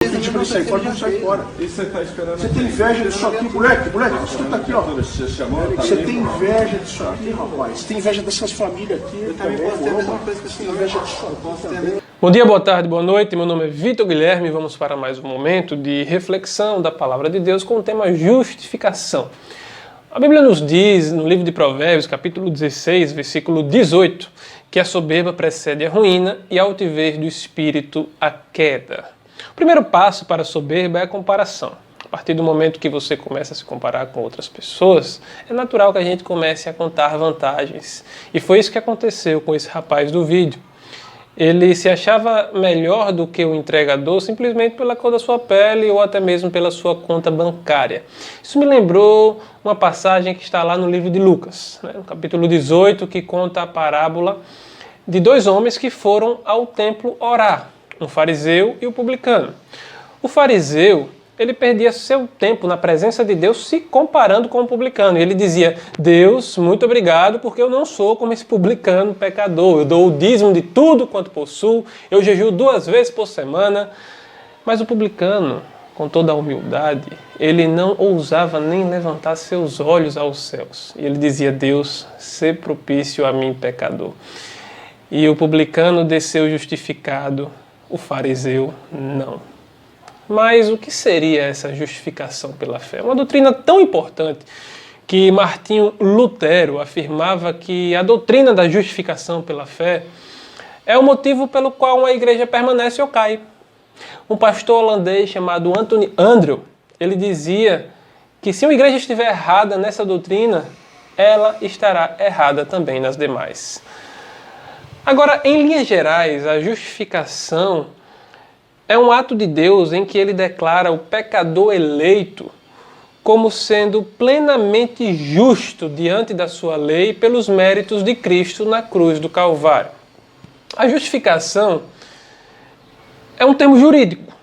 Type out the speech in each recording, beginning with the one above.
pedir pra ele sair fora, não sai fora. E você tá esperando? Você tem inveja disso aqui, moleque, escuta aqui, ó. Você tem inveja disso aqui, rapaz. Você tem inveja dessas famílias aqui. Eu também posso ter a mesma coisa que você tem inveja disso aqui. Bom dia, boa tarde, boa noite. Meu nome é Vitor Guilherme e vamos para mais um momento de reflexão da Palavra de Deus com o tema justificação. A Bíblia nos diz, no livro de Provérbios, capítulo 16, versículo 18, que a soberba precede a ruína e a altivez do espírito a queda. O primeiro passo para a soberba é a comparação. A partir do momento que você começa a se comparar com outras pessoas, é natural que a gente comece a contar vantagens. E foi isso que aconteceu com esse rapaz do vídeo. Ele se achava melhor do que o entregador simplesmente pela cor da sua pele ou até mesmo pela sua conta bancária. Isso me lembrou uma passagem que está lá no livro de Lucas, no capítulo 18, que conta a parábola de dois homens que foram ao templo orar, um fariseu e um publicano. O fariseu, ele perdia seu tempo na presença de Deus se comparando com o publicano. E ele dizia: Deus, muito obrigado, porque eu não sou como esse publicano pecador. Eu dou o dízimo de tudo quanto possuo, eu jejuo 2 vezes por semana. Mas o publicano, com toda a humildade, ele não ousava nem levantar seus olhos aos céus. E ele dizia: Deus, sê propício a mim, pecador. E o publicano desceu justificado, o fariseu não. Mas o que seria essa justificação pela fé? Uma doutrina tão importante que Martinho Lutero afirmava que a doutrina da justificação pela fé é o motivo pelo qual uma igreja permanece ou cai. Um pastor holandês chamado Anthony Andrew, ele dizia que se uma igreja estiver errada nessa doutrina, ela estará errada também nas demais. Agora, em linhas gerais, a justificação é um ato de Deus em que ele declara o pecador eleito como sendo plenamente justo diante da sua lei pelos méritos de Cristo na cruz do Calvário. A justificação é um termo jurídico.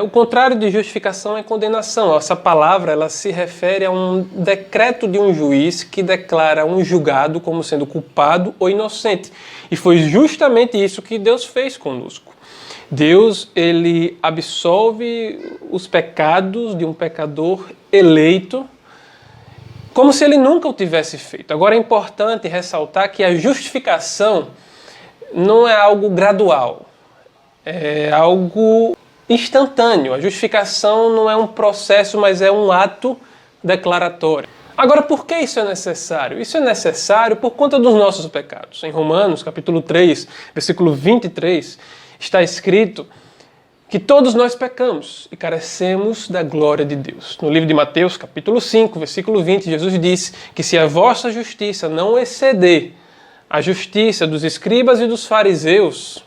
O contrário de justificação é condenação. Essa palavra ela se refere a um decreto de um juiz que declara um julgado como sendo culpado ou inocente. E foi justamente isso que Deus fez conosco. Deus, ele absolve os pecados de um pecador eleito como se ele nunca o tivesse feito. Agora é importante ressaltar que a justificação não é algo gradual, é algo instantâneo. A justificação não é um processo, mas é um ato declaratório. Agora, por que isso é necessário? Isso é necessário por conta dos nossos pecados. Em Romanos, capítulo 3, versículo 23, está escrito que todos nós pecamos e carecemos da glória de Deus. No livro de Mateus, capítulo 5, versículo 20, Jesus disse que se a vossa justiça não exceder a justiça dos escribas e dos fariseus,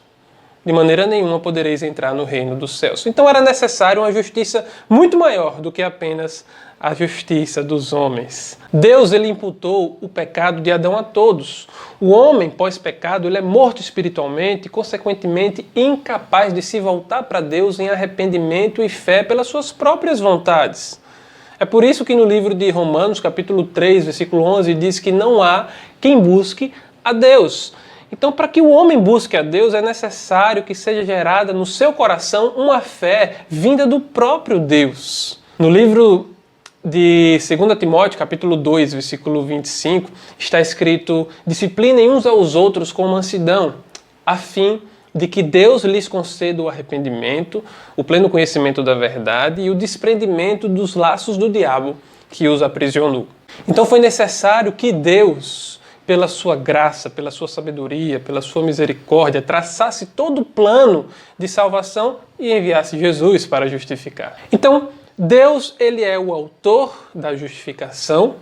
de maneira nenhuma podereis entrar no reino dos céus. Então era necessário uma justiça muito maior do que apenas a justiça dos homens. Deus ele imputou o pecado de Adão a todos. O homem, pós-pecado, ele é morto espiritualmente e, consequentemente, incapaz de se voltar para Deus em arrependimento e fé pelas suas próprias vontades. É por isso que no livro de Romanos, capítulo 3, versículo 11, diz que não há quem busque a Deus. Então, para que o homem busque a Deus, é necessário que seja gerada no seu coração uma fé vinda do próprio Deus. No livro de 2 Timóteo, capítulo 2, versículo 25, está escrito: disciplinem uns aos outros com mansidão, a fim de que Deus lhes conceda o arrependimento, o pleno conhecimento da verdade e o desprendimento dos laços do diabo que os aprisionou. Então foi necessário que Deus, pela sua graça, pela sua sabedoria, pela sua misericórdia, traçasse todo o plano de salvação e enviasse Jesus para justificar. Então, Deus, ele é o autor da justificação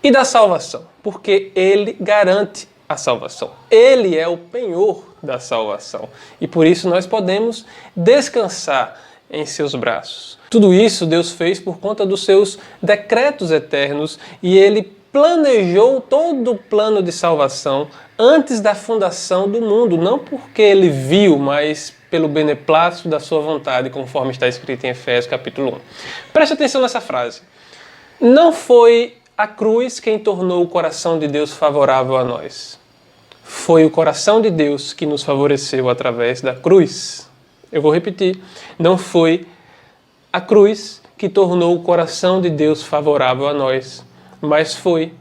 e da salvação, porque ele garante a salvação. Ele é o penhor da salvação e por isso nós podemos descansar em seus braços. Tudo isso Deus fez por conta dos seus decretos eternos e ele planejou todo o plano de salvação antes da fundação do mundo, não porque ele viu, mas pelo beneplácito da sua vontade, conforme está escrito em Efésios capítulo 1. Preste atenção nessa frase. Não foi a cruz quem tornou o coração de Deus favorável a nós. Foi o coração de Deus que nos favoreceu através da cruz. Eu vou repetir. Não foi a cruz que tornou o coração de Deus favorável a nós, mas foi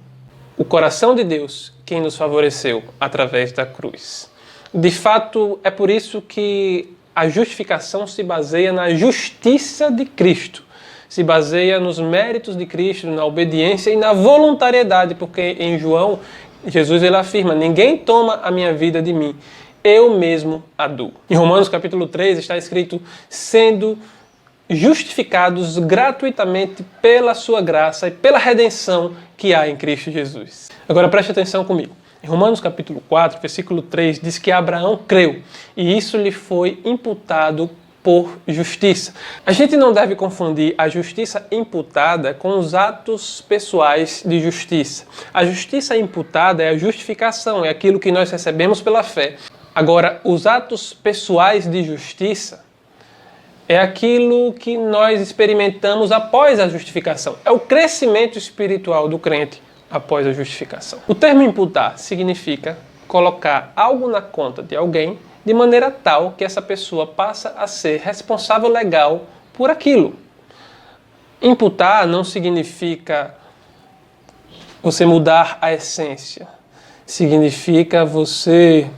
o coração de Deus quem nos favoreceu através da cruz. De fato, é por isso que a justificação se baseia na justiça de Cristo. Se baseia nos méritos de Cristo, na obediência e na voluntariedade, porque em João, Jesus ele afirma: ninguém toma a minha vida de mim, eu mesmo a dou. Em Romanos capítulo 3 está escrito: sendo justificados gratuitamente pela sua graça e pela redenção que há em Cristo Jesus. Agora preste atenção comigo. Em Romanos capítulo 4, versículo 3, diz que Abraão creu e isso lhe foi imputado por justiça. A gente não deve confundir a justiça imputada com os atos pessoais de justiça. A justiça imputada é a justificação, é aquilo que nós recebemos pela fé. Agora, os atos pessoais de justiça é aquilo que nós experimentamos após a justificação. É o crescimento espiritual do crente após a justificação. O termo imputar significa colocar algo na conta de alguém de maneira tal que essa pessoa passa a ser responsável legal por aquilo. Imputar não significa você mudar a essência. Significa você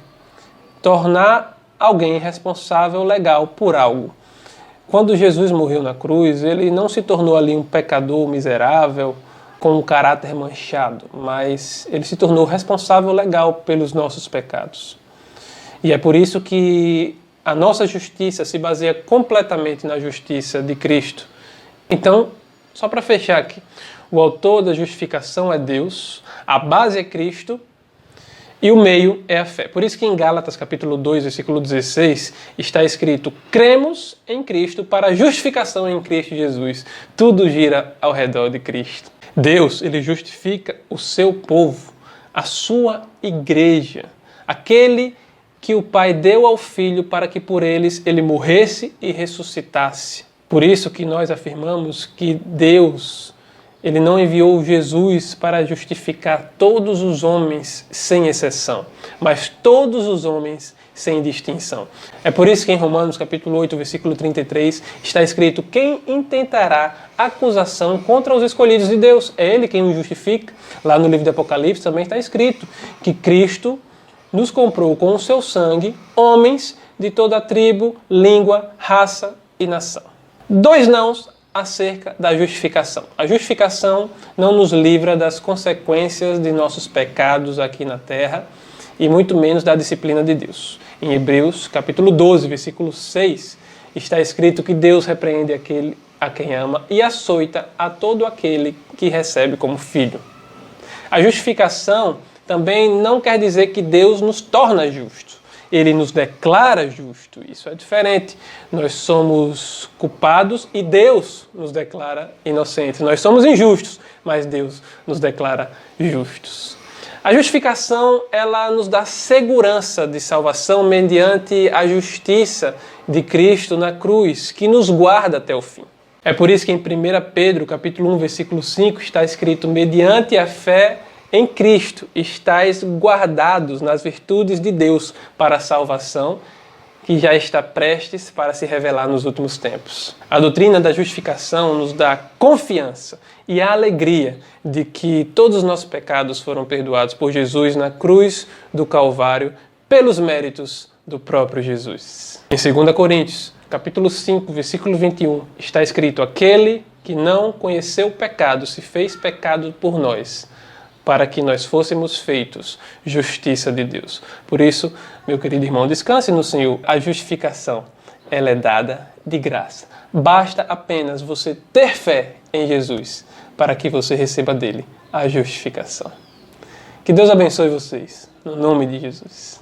tornar alguém responsável legal por algo. Quando Jesus morreu na cruz, ele não se tornou ali um pecador miserável com um caráter manchado, mas ele se tornou responsável legal pelos nossos pecados. E é por isso que a nossa justiça se baseia completamente na justiça de Cristo. Então, só para fechar aqui, o autor da justificação é Deus, a base é Cristo e o meio é a fé. Por isso que em Gálatas capítulo 2, versículo 16, está escrito: cremos em Cristo para a justificação em Cristo Jesus. Tudo gira ao redor de Cristo. Deus, ele justifica o seu povo, a sua igreja, aquele que o Pai deu ao Filho para que por eles ele morresse e ressuscitasse. Por isso que nós afirmamos que Deus, ele não enviou Jesus para justificar todos os homens sem exceção, mas todos os homens sem distinção. É por isso que em Romanos capítulo 8, versículo 33, está escrito: quem intentará acusação contra os escolhidos de Deus? É Ele quem os justifica. Lá no livro de Apocalipse também está escrito que Cristo nos comprou com o seu sangue homens de toda a tribo, língua, raça e nação. Dois nãos acerca da justificação. A justificação não nos livra das consequências de nossos pecados aqui na terra e muito menos da disciplina de Deus. Em Hebreus, capítulo 12, versículo 6, está escrito que Deus repreende aquele a quem ama e açoita a todo aquele que recebe como filho. A justificação também não quer dizer que Deus nos torna justos. Ele nos declara justo. Isso é diferente. Nós somos culpados e Deus nos declara inocentes. Nós somos injustos, mas Deus nos declara justos. A justificação, ela nos dá segurança de salvação mediante a justiça de Cristo na cruz, que nos guarda até o fim. É por isso que em 1 Pedro, capítulo 1, versículo 5, está escrito: mediante a fé em Cristo estáis guardados nas virtudes de Deus para a salvação que já está prestes para se revelar nos últimos tempos. A doutrina da justificação nos dá confiança e a alegria de que todos os nossos pecados foram perdoados por Jesus na cruz do Calvário pelos méritos do próprio Jesus. Em 2 Coríntios, capítulo 5, versículo 21, está escrito: aquele que não conheceu o pecado se fez pecado por nós, para que nós fôssemos feitos justiça de Deus. Por isso, meu querido irmão, descanse no Senhor. A justificação, ela é dada de graça. Basta apenas você ter fé em Jesus para que você receba dele a justificação. Que Deus abençoe vocês, no nome de Jesus.